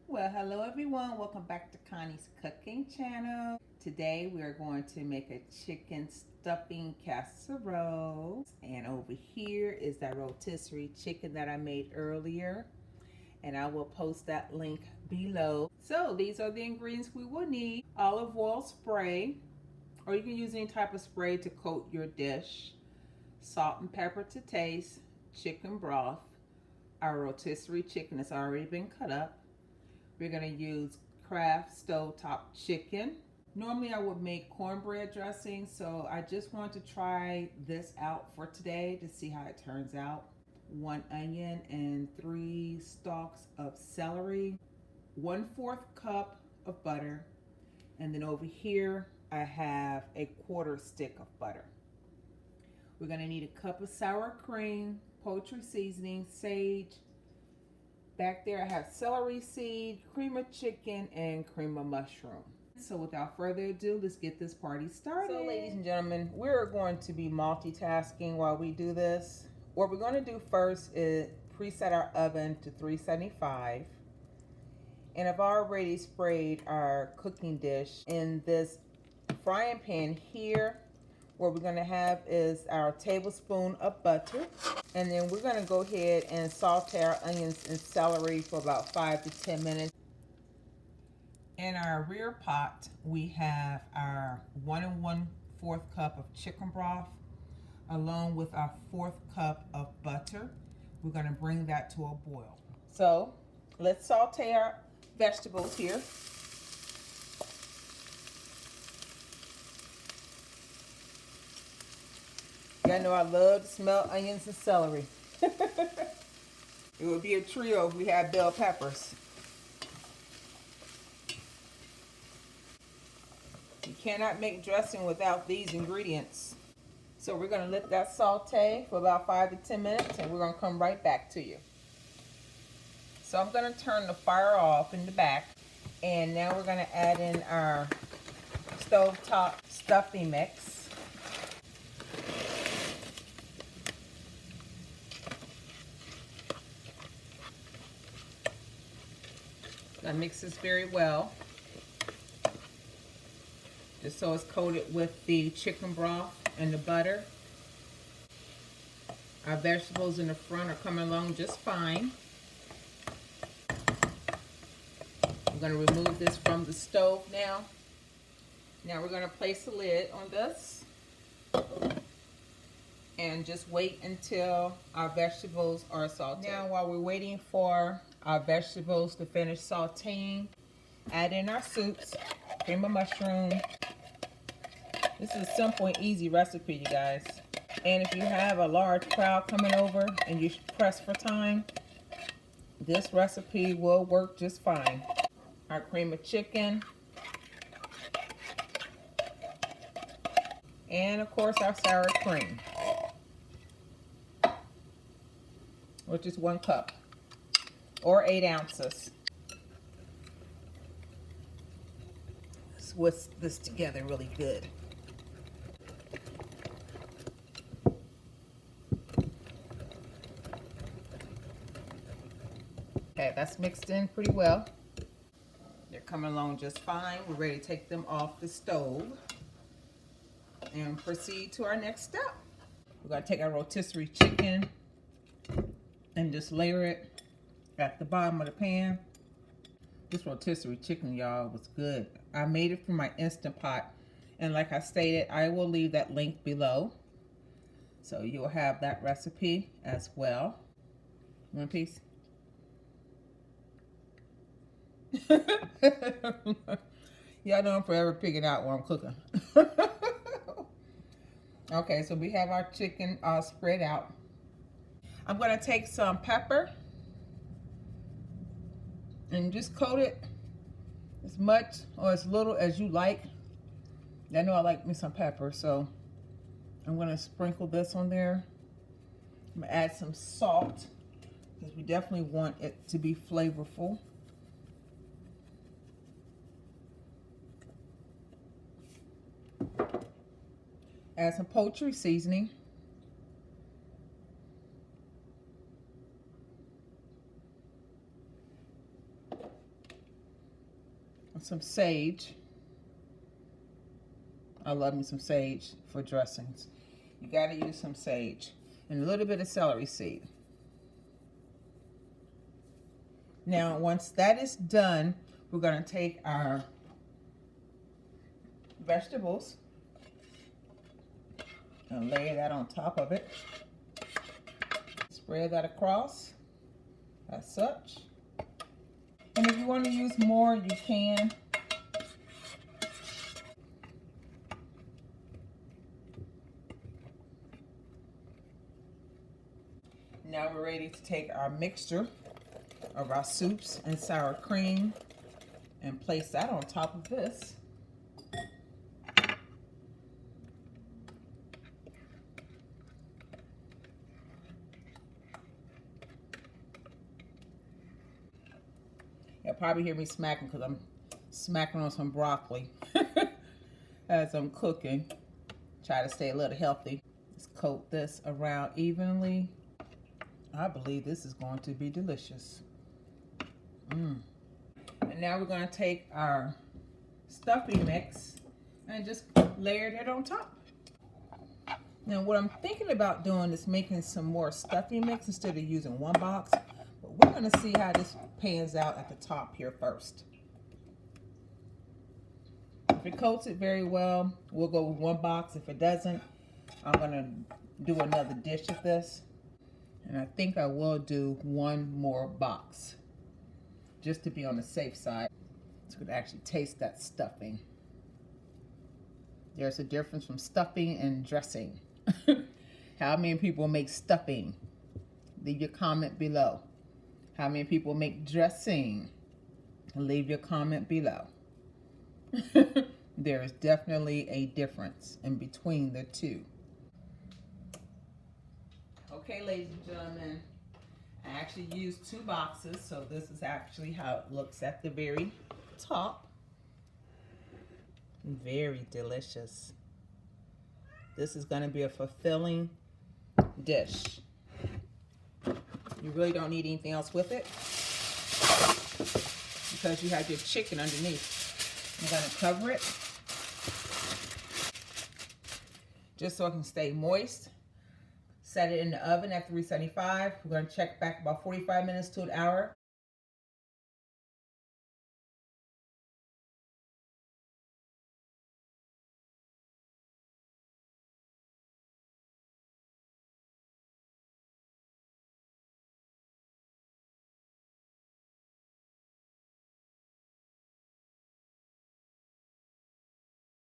Well, hello everyone. Welcome back to Connie's cooking channel. Today we are going to make a chicken stuffing casserole. And over here is that rotisserie chicken that I made earlier. And I will post that link below. So these are the ingredients we will need. Olive oil spray, or you can use any type of spray to coat your dish. Salt and pepper to taste. Chicken broth. Our rotisserie chicken has already been cut up. We're going to use Kraft Stovetop chicken. Normally I would make cornbread dressing, so I just want to try this out for today to see how it turns out. 1 onion and 3 stalks of celery, 1/4 cup of butter, and then over here I have a 1/4 stick of butter. We're going to need a cup of sour cream, poultry seasoning, sage. Back there I have celery seed, cream of chicken, and cream of mushroom. So without further ado, let's get this party started. So ladies and gentlemen, we're going to be multitasking while we do this. What we're going to do first is preset our oven to 375. And I've already sprayed our cooking dish in this frying pan here. What we're going to have is our tablespoon of butter. And then we're going to go ahead and saute our onions and celery for about 5 to 10 minutes. In our rear pot, we have our 1 1/4 cup of chicken broth, along with our 1/4 cup of butter. We're going to bring that to a boil. So let's saute our vegetables here. Y'all know I love to smell onions and celery. It would be a trio if we had bell peppers. You cannot make dressing without these ingredients. So we're going to let that saute for about 5 to 10 minutes, and we're going to come right back to you. So I'm going to turn the fire off in the back, and now we're going to add in our Stovetop Stuffing mix. I mix this very well, just so it's coated with the chicken broth and the butter. Our vegetables in the front are coming along just fine. I'm going to remove this from the stove now. Now we're going to place the lid on this and just wait until our vegetables are sauteed. Now while we're waiting for our vegetables to finish sauteing, add in our soups, cream of mushroom. This is a simple and easy recipe, you guys. And if you have a large crowd coming over and you're pressed for time, this recipe will work just fine. Our cream of chicken. And of course our sour cream, which is 1 cup or 8 ounces. Let's whisk this together really good. Okay, that's mixed in pretty well. They're coming along just fine. We're ready to take them off the stove and proceed to our next step. We're going to take our rotisserie chicken and just layer it at the bottom of the pan. This rotisserie chicken, y'all, was good. I made it from my Instant Pot, and like I stated, I will leave that link below, so you'll have that recipe as well. 1 piece. Y'all know I'm forever picking out what I'm cooking. Okay, so we have our chicken spread out. I'm going to take some pepper and just coat it as much or as little as you like. I know I like me some pepper, so I'm going to sprinkle this on there. I'm going to add some salt because we definitely want it to be flavorful. Add some poultry seasoning. some sage. I love me some sage for dressings. You got to use some sage and a little bit of celery seed. Now, once that is done, we're going to take our vegetables and lay that on top of it. Spread that across as such. And if you want to use more, you can. Now we're ready to take our mixture of our soups and sour cream and place that on top of this. You'll probably hear me smacking because I'm smacking on some broccoli as I'm cooking. Try to stay a little healthy. Just coat this around evenly. I believe this is going to be delicious. And now we're going to take our stuffing mix and just layer it on top. Now what I'm thinking about doing is making some more stuffing mix instead of using one box. But we're going to see how this pans out at the top here first. If it coats it very well, we'll go with one box. If it doesn't, I'm going to do another dish of this. And I think I will do one more box just to be on the safe side. So we can actually taste that stuffing. There's a difference from stuffing and dressing. How many people make stuffing? Leave your comment below. How many people make dressing? Leave your comment below. There is definitely a difference in between the two. Okay, ladies and gentlemen, I actually used 2 boxes, so this is actually how it looks at the very top. Very delicious. This is going to be a fulfilling dish. You really don't need anything else with it because you have your chicken underneath. I'm going to cover it just so it can stay moist. Set it in the oven at 375. We're going to check back about 45 minutes to an hour